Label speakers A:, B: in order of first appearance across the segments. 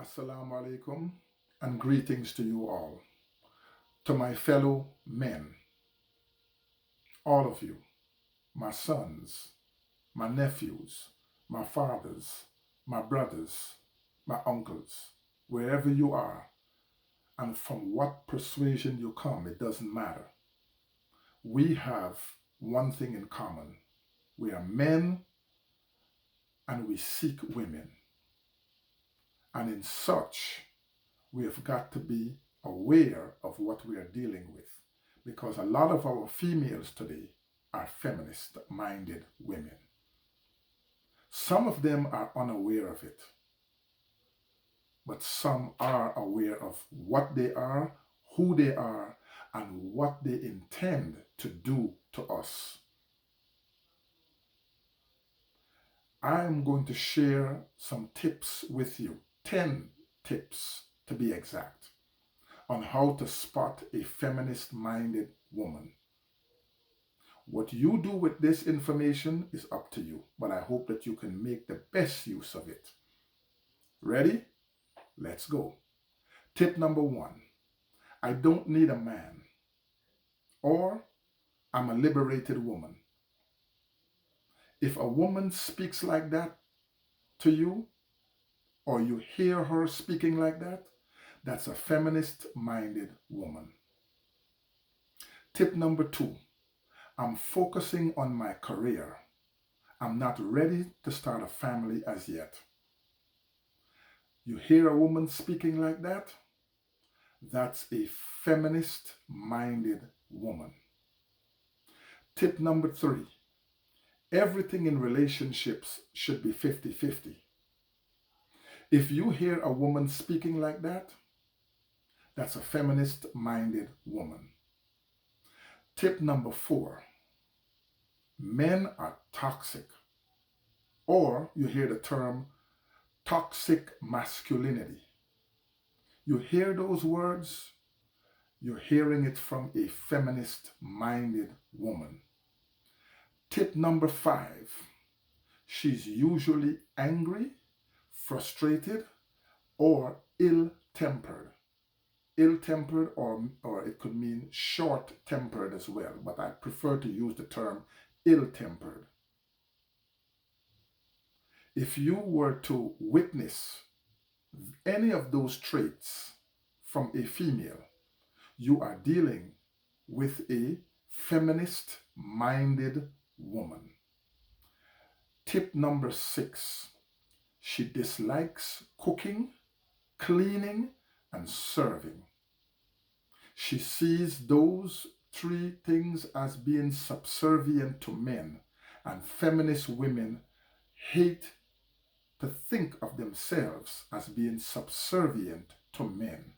A: Assalamu alaikum and greetings to you all. To my fellow men, all of you, my sons, my nephews, my fathers, my brothers, my uncles, wherever you are, and from what persuasion you come, it doesn't matter. We have one thing in common. We are men and we seek women. And in such, we have got to be aware of what we are dealing with, because a lot of our females today are feminist-minded women. Some of them are unaware of it, but some are aware of what they are, who they are, and what they intend to do to us. I'm going to share some tips with you, 10 tips to be exact, on how to spot a feminist-minded woman. What you do with this information is up to you, but I hope that you can make the best use of it. Ready? Let's go. Tip number 1, I don't need a man, or I'm a liberated woman. If a woman speaks like that to you, or you hear her speaking like that, that's a feminist-minded woman. Tip number 2, I'm focusing on my career. I'm not ready to start a family as yet. You hear a woman speaking like that? That's a feminist-minded woman. Tip number 3, everything in relationships should be 50-50. If you hear a woman speaking like that, that's a feminist-minded woman. Tip number 4, men are toxic, or you hear the term toxic masculinity. You hear those words, you're hearing it from a feminist-minded woman. Tip number 5, she's usually angry, frustrated, or ill-tempered. Ill-tempered, or it could mean short-tempered as well, but I prefer to use the term ill-tempered. If you were to witness any of those traits from a female, you are dealing with a feminist-minded woman. Tip number 6, she dislikes cooking, cleaning, and serving. She sees those 3 things as being subservient to men, and feminist women hate to think of themselves as being subservient to men.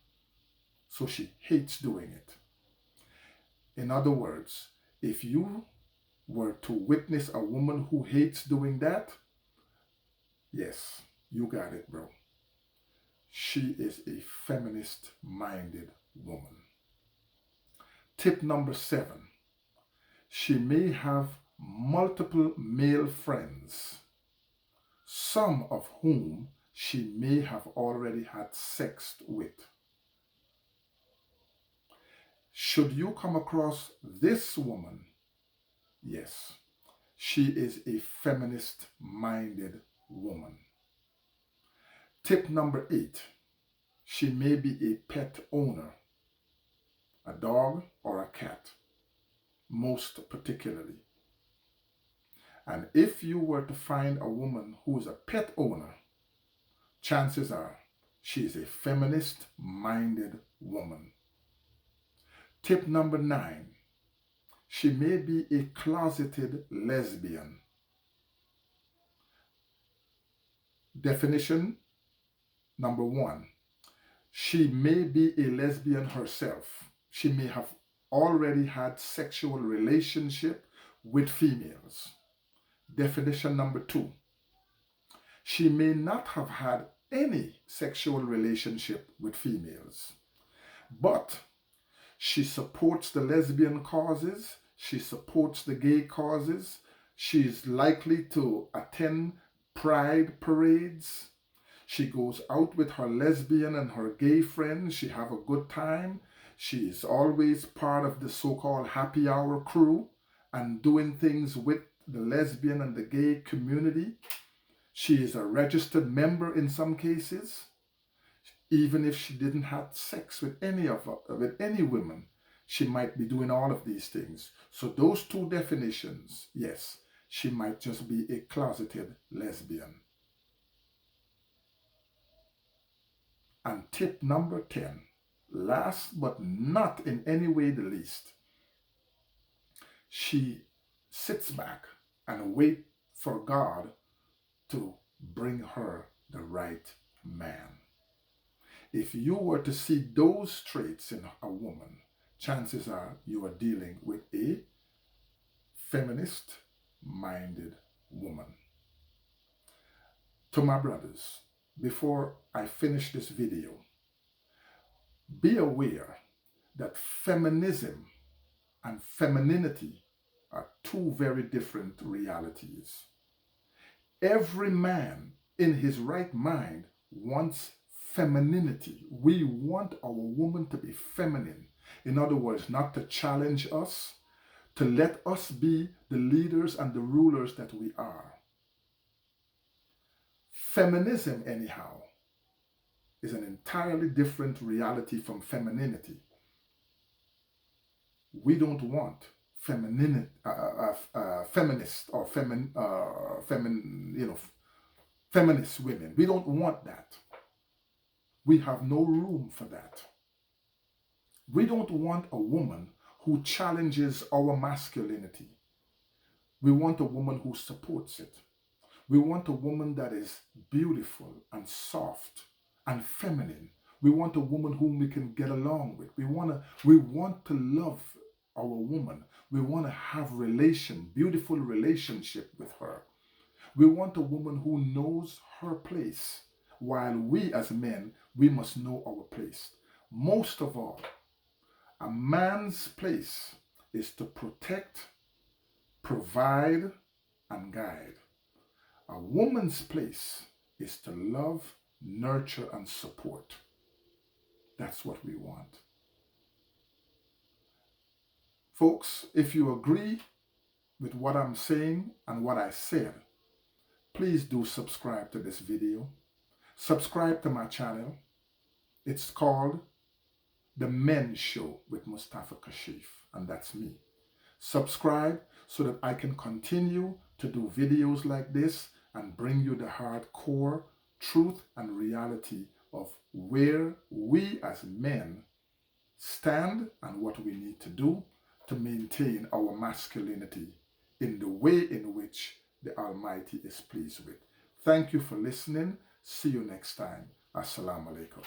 A: So she hates doing it. In other words, if you were to witness a woman who hates doing that, yes, you got it, bro. She is a feminist-minded woman. Tip number 7, she may have multiple male friends, some of whom she may have already had sex with. Should you come across this woman, yes, she is a feminist-minded woman. Tip number 8, she may be a pet owner, a dog or a cat, most particularly. And if you were to find a woman who is a pet owner, chances are she is a feminist-minded woman. Tip number 9, she may be a closeted lesbian. Definition number 1, she may be a lesbian herself. She may have already had sexual relationship with females. Definition number 2, she may not have had any sexual relationship with females, but she supports the lesbian causes, she supports the gay causes, she's likely to attend pride parades, She goes out with her lesbian and her gay friends. She have a good time. She is always part of the so-called happy hour crew and doing things with the lesbian and the gay community. She is a registered member in some cases. Even if she didn't have sex with any women, she might be doing all of these things. So those two definitions, yes, she might just be a closeted lesbian. And tip number 10, last but not in any way the least, she sits back and waits for God to bring her the right man. If you were to see those traits in a woman, chances are you are dealing with a feminist-minded woman. To my brothers, before I finish this video, be aware that feminism and femininity are two very different realities. Every man in his right mind wants femininity. We want our woman to be feminine. In other words, not to challenge us, to let us be the leaders and the rulers that we are. Feminism, anyhow, is an entirely different reality from femininity. We don't want feminist or feminist women. We don't want that. We have no room for that. We don't want a woman who challenges our masculinity. We want a woman who supports it. We want a woman that is beautiful and soft and feminine. We want a woman whom we can get along with. We want to love our woman. We want to have beautiful relationship with her. We want a woman who knows her place, while we as men, we must know our place. Most of all, a man's place is to protect, provide, and guide. A woman's place is to love, nurture, and support. That's what we want. Folks, if you agree with what I'm saying and what I said, please do subscribe to this video. Subscribe to my channel. It's called The Men's Show with Mustafa Kashif, and that's me. Subscribe so that I can continue to do videos like this and bring you the hardcore truth and reality of where we as men stand and what we need to do to maintain our masculinity in the way in which the Almighty is pleased with. Thank you for listening. See you next time. Assalamu alaikum.